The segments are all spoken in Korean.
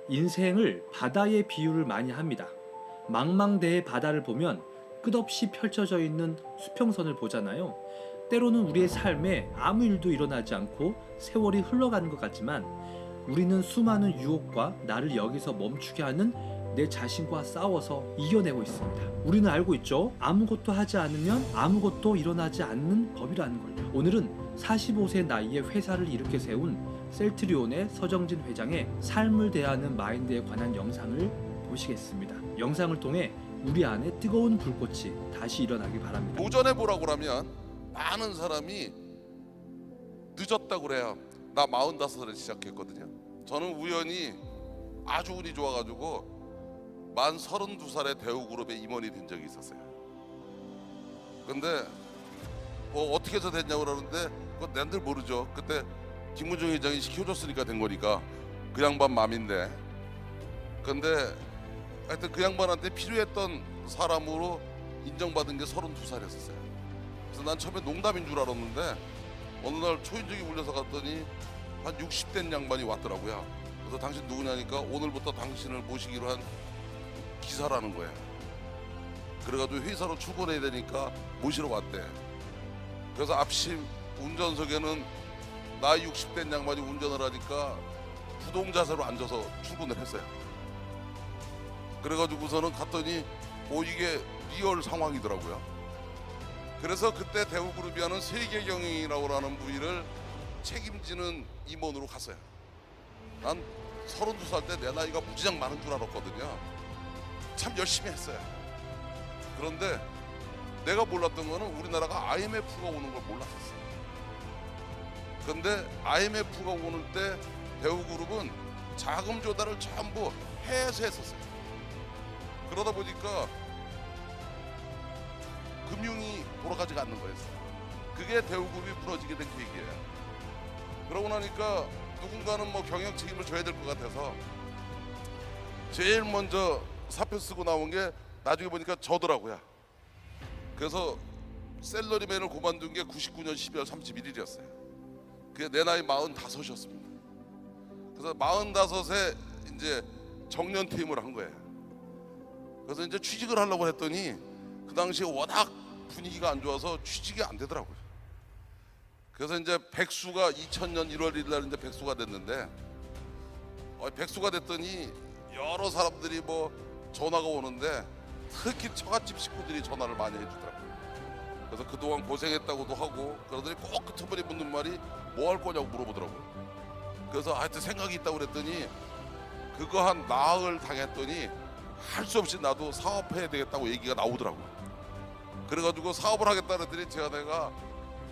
인생을 바다에 비유를 많이 합니다. 망망대해 바다를 보면 끝없이 펼쳐져 있는 수평선을 보잖아요. 때로는 우리의 삶에 아무 일도 일어나지 않고 세월이 흘러가는 것 같지만 우리는 수많은 유혹과 나를 여기서 멈추게 하는 내 자신과 싸워서 이겨내고 있습니다. 우리는 알고 있죠? 아무것도 하지 않으면 아무것도 일어나지 않는 법이라는 걸. 오늘은 45세 나이에 회사를 일으켜 세운 셀트리온의 서정진 회장의 삶을 대하는 마인드에 관한 영상을 보시겠습니다. 영상을 통해 우리 안에 뜨거운 불꽃이 다시 일어나길 바랍니다. 도전해 보라고 하면 많은 사람이 늦었다고 그래요. 나 45살에 시작했거든요. 저는 우연히 아주 운이 좋아가지고 만 32살에 대우그룹에 임원이 된 적이 있었어요. 근데 뭐 어떻게 해서 됐냐고 그러는데 그건 난들 모르죠. 그때 김문중 회장이 시켜줬으니까 된 거니까 그 양반 맘인데. 근데 하여튼 그 양반한테 필요했던 사람으로 인정받은 게 32살이었어요. 그래서 난 처음에 농담인 줄 알았는데 어느 날 초인종이 울려서 갔더니 한 60된 양반이 왔더라고요. 그래서 당신 누구냐니까 오늘부터 당신을 모시기로 한 기사라는 거예요. 그래가지고 회사로 출근해야 되니까 모시러 왔대. 그래서 앞심 운전석에는 나이 60된 양반이 운전을 하니까 부동자세로 앉아서 출근을 했어요. 그래가지고서는 갔더니 이게 리얼 상황이더라고요. 그래서 그때 대우그룹이 하는 세계경영이라고 하는 부위를 책임지는 임원으로 갔어요. 난 32살 때 내 나이가 무지장 많은 줄 알았거든요. 참 열심히 했어요. 그런데 내가 몰랐던 거는 우리나라가 IMF가 오는 걸 몰랐었어요. 근데 IMF가 오는 때 대우그룹은 자금 조달을 전부 해서 했었어요. 그러다 보니까 금융이 돌아가지가 않는 거였어요. 그게 대우그룹이 무너지게 된 계기예요. 그러고 나니까 누군가는 뭐 경영 책임을 져야 될 것 같아서 제일 먼저 사표 쓰고 나온 게 나중에 보니까 저더라고요. 그래서 셀러리맨을 그만둔 게 99년 12월 31일이었어요. 그게 내 나이 45이었습니다. 그래서 45에 이제 정년 퇴임을 한 거예요. 그래서 이제 취직을 하려고 했더니 그 당시에 워낙 분위기가 안 좋아서 취직이 안 되더라고요. 그래서 이제 백수가 2000년 1월 1일 날 이제 백수가 됐는데 백수가 됐더니 여러 사람들이 뭐 전화가 오는데 특히 처갓집 식구들이 전화를 많이 해주더라고요. 그래서 그동안 고생했다고도 하고 그러더니 꼭 끝머리 묻는 말이 뭐 할 거냐고 물어보더라고요. 그래서 하여튼 생각이 있다고 그랬더니 그거 한 나흘 당했더니 할 수 없이 나도 사업해야 되겠다고 얘기가 나오더라고요. 그래가지고 사업을 하겠다 그랬더니 내가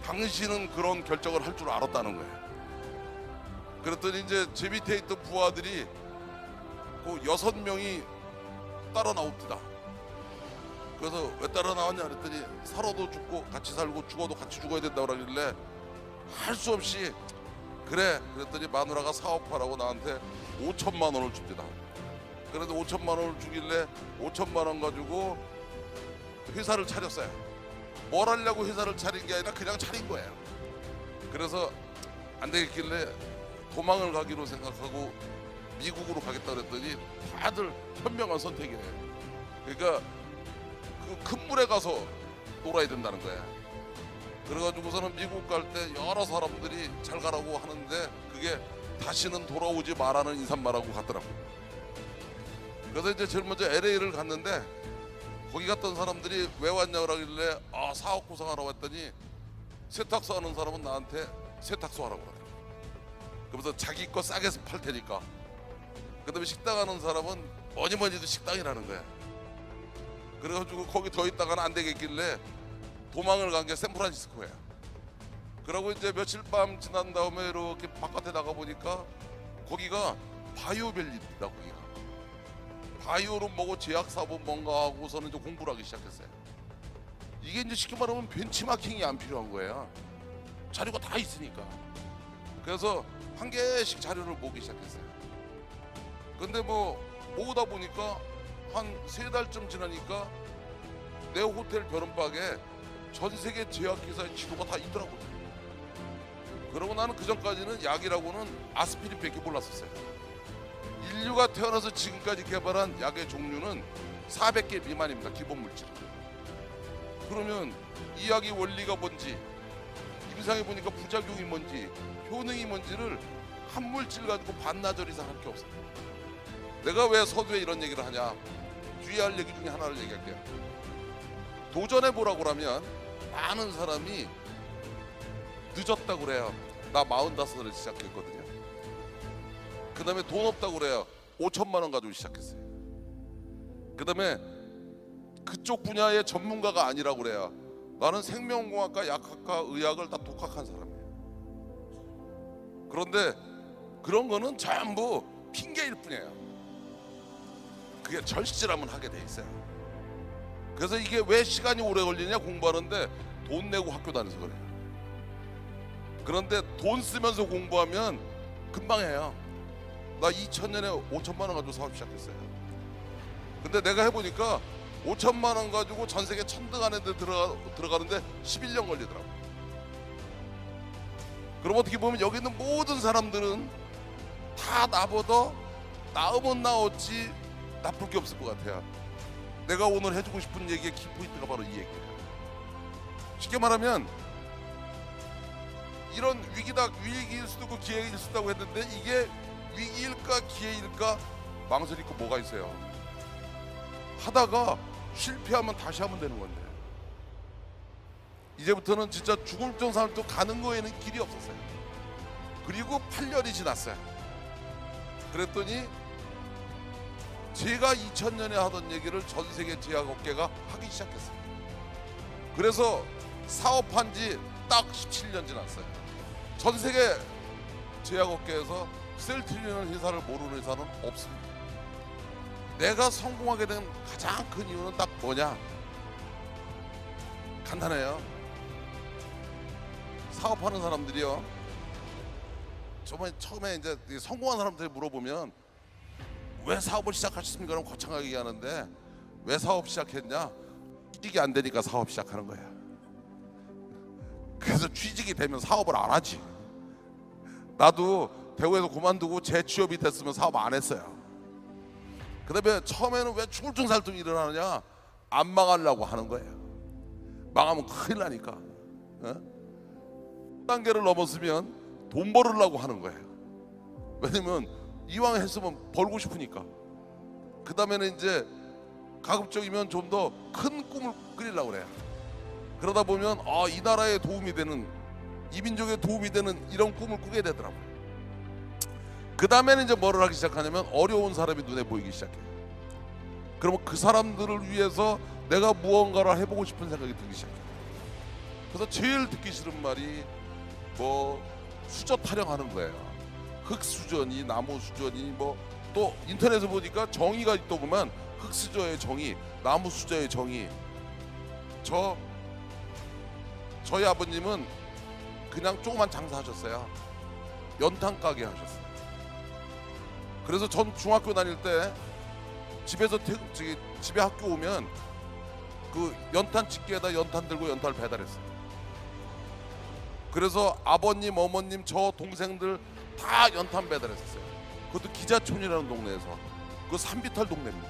당신은 그런 결정을 할 줄 알았다는 거예요. 그랬더니 이제 제 밑에 있던 부하들이 그 6명이 따라 나옵니다. 그래서 왜 따라 나왔냐 그랬더니 살아도 죽고 같이 살고 죽어도 같이 죽어야 된다고 그러길래 할 수 없이 그래 그랬더니 마누라가 사업하라고 나한테 5천만 원을 줍니다. 그래서 5천만 원을 주길래 5천만 원 가지고 회사를 차렸어요. 뭘 하려고 회사를 차린 게 아니라 그냥 차린 거예요. 그래서 안 되겠길래 도망을 가기로 생각하고 미국으로 가겠다 그랬더니 다들 현명한 선택이래요. 그러니까 그 큰 물에 가서 놀아야 된다는 거야. 그래가지고서는 미국 갈 때 여러 사람들이 잘 가라고 하는데 그게 다시는 돌아오지 말라는 인사말하고 갔더라고요. 그래서 이제 제일 먼저 LA를 갔는데 거기 갔던 사람들이 왜 왔냐고 하길래 사업 구상하러 왔더니 세탁소 하는 사람은 나한테 세탁소 하라고 그러더라고요. 그러면서 자기 거 싸게 팔 테니까. 그 다음에 식당 하는 사람은 뭐니 해도 식당이라는 거야. 그래가지고 거기 더 있다가는 안 되겠길래 도망을 간 게 샌프란시스코야. 그러고 이제 며칠 밤 지난 다음에 이렇게 바깥에 나가 보니까 거기가 바이오밸리입니다. 거기가 바이오는 뭐고 제약사본 뭔가 하고서는 이제 공부를 하기 시작했어요. 이게 이제 쉽게 말하면 벤치마킹이 안 필요한 거예요. 자료가 다 있으니까. 그래서 한 개씩 자료를 모으기 시작했어요. 근데 뭐 모으다 보니까 한 3달쯤 지나니까 내 호텔 변원박에 전 세계 제약회사의 지도가 다 있더라고요. 그러고 나는 그 전까지는 약이라고는 아스피린밖에 몰랐었어요. 인류가 인류가 태어나서 지금까지 개발한 약의 종류는 400개 미만입니다. 기본 물질. 그러면 이 약의 원리가 뭔지, 임상해 보니까 부작용이 뭔지, 효능이 뭔지를 한 물질 가지고 반나절 이상 할 게 없어요. 내가 왜 서두에 이런 얘기를 하냐? 뒤에 할 얘기 중에 하나를 얘기할게요. 도전해 보라고 하면 많은 사람이 늦었다고 그래요. 나 45살에 시작했거든요. 그 다음에 돈 없다고 그래요. 5천만 원 가지고 시작했어요. 그 다음에 그쪽 분야의 전문가가 아니라고 그래요. 나는 생명공학과, 약학과, 의학을 다 독학한 사람이에요. 그런데 그런 거는 전부 핑계일 뿐이에요. 그게 절실하면 하게 돼 있어요. 그래서 이게 왜 시간이 오래 걸리냐, 공부하는데 돈 내고 학교 다녀서 그래요. 그런데 돈 쓰면서 공부하면 금방 해요. 나 2000년에 5천만 원 가지고 사업 시작했어요. 근데 내가 해보니까 5천만 원 가지고 전 세계 천등 안에 들어가는데 11년 걸리더라고. 그럼 어떻게 보면 여기 있는 모든 사람들은 다 나보다 나으면 나었지 나쁠 게 없을 것 같아요. 내가 오늘 해주고 싶은 얘기의 키포인트가 바로 이 얘기예요. 쉽게 말하면 이런 위기일 수도 있고 기회일 수도 있다고 했는데, 이게 위기일까 기회일까 망설일 거 뭐가 있어요. 하다가 실패하면 다시 하면 되는 건데, 이제부터는 진짜 죽을 정상을 또 가는 거에는 길이 없었어요. 그리고 8년이 지났어요. 그랬더니 제가 2000년에 하던 얘기를 전 세계 제약업계가 하기 시작했어요. 그래서 사업한 지 딱 17년 지났어요. 전 세계 제약업계에서 셀트리온 회사를 모르는 회사는 없습니다. 내가 성공하게 된 가장 큰 이유는 딱 뭐냐? 간단해요. 사업하는 사람들이요, 처음에 이제 성공한 사람들이 물어보면 왜 사업을 시작하셨습니까? 그럼 거창하게 얘기하는데, 왜 사업 시작했냐? 취직이 안 되니까 사업 시작하는 거야. 그래서 취직이 되면 사업을 안 하지. 나도 대구에서 그만두고 재취업이 됐으면 사업 안 했어요. 그 다음에 처음에는 왜 충울증살tum이 일어나느냐? 안 망하려고 하는 거예요. 망하면 큰일 나니까. 단계를 넘었으면 돈 벌으려고 하는 거예요. 왜냐면 이왕 했으면 벌고 싶으니까. 그 다음에는 이제 가급적이면 좀 더 큰 꿈을 꾸리려고 그래요. 그러다 보면 이 나라에 도움이 되는, 이 민족에 도움이 되는 이런 꿈을 꾸게 되더라고요. 그 다음에는 이제 뭐를 하기 시작하냐면 어려운 사람이 눈에 보이기 시작해요. 그러면 그 사람들을 위해서 내가 무언가를 해보고 싶은 생각이 들기 시작해요. 그래서 제일 듣기 싫은 말이 뭐 수저 타령하는 거예요. 흙수저니 나무수저니, 뭐 또 인터넷에 보니까 정의가 있더구만. 흙수저의 정의, 나무수저의 정의. 저희 아버님은 그냥 조그만 장사하셨어요. 연탄 가게 하셨어요. 그래서 전 중학교 다닐 때 집에서 집에 학교 오면 그 연탄 집게에다 연탄 들고 연탄을 배달했어요. 그래서 아버님, 어머님, 저 동생들 다 연탄 배달했었어요. 그것도 기자촌이라는 동네에서. 그 산비탈 동네입니다.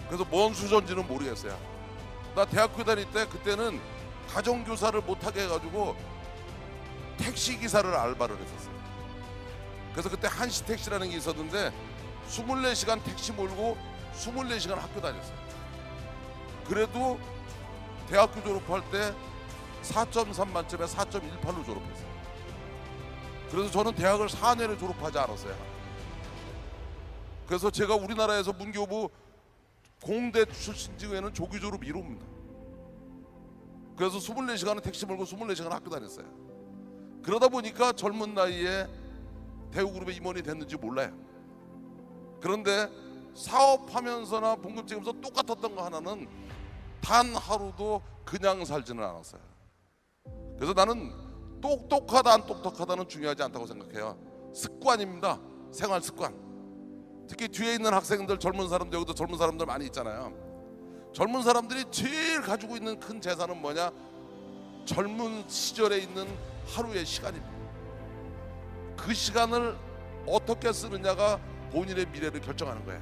그래서 뭔 수저인지는 모르겠어요. 나 대학교 다닐 때 그때는 가정교사를 못하게 해가지고 택시기사를 알바를 했었어요. 그래서 그때 한시택시라는 게 있었는데 24시간 택시 몰고 24시간 학교 다녔어요. 그래도 대학교 졸업할 때 4.3 만점에 4.18로 졸업했어요. 그래서 저는 대학을 4년을 졸업하지 않았어요. 그래서 제가 우리나라에서 문교부 공대 출신 중에는 조기 졸업 1호입니다. 그래서 24시간은 택시 몰고 24시간 학교 다녔어요. 그러다 보니까 젊은 나이에 대우그룹의 임원이 됐는지 몰라요. 그런데 사업하면서나 봉급지면서 똑같았던 거 하나는 단 하루도 그냥 살지는 않았어요. 그래서 나는 똑똑하다 안 똑똑하다는 중요하지 않다고 생각해요. 습관입니다. 생활 습관. 특히 뒤에 있는 학생들, 젊은 사람들, 여기도 젊은 사람들 많이 있잖아요. 젊은 사람들이 제일 가지고 있는 큰 재산은 뭐냐? 젊은 시절에 있는 하루의 시간입니다. 그 시간을 어떻게 쓰느냐가 본인의 미래를 결정하는 거예요.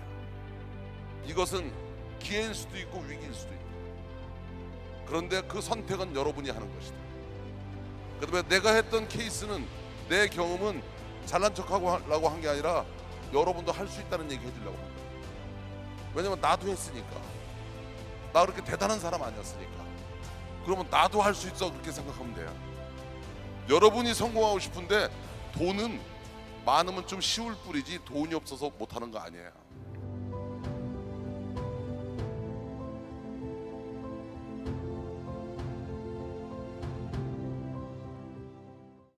이것은 기회일 수도 있고 위기일 수도 있고, 그런데 그 선택은 여러분이 하는 것이다. 그다음에 내가 했던 케이스는, 내 경험은 잘난 척하고 하려고 한 게 아니라 여러분도 할 수 있다는 얘기 해주려고 한 거예요. 왜냐면 나도 했으니까. 나 그렇게 대단한 사람 아니었으니까. 그러면 나도 할 수 있어, 그렇게 생각하면 돼요. 여러분이 성공하고 싶은데 돈은 많으면 좀 쉬울 뿐이지 돈이 없어서 못하는 거 아니에요.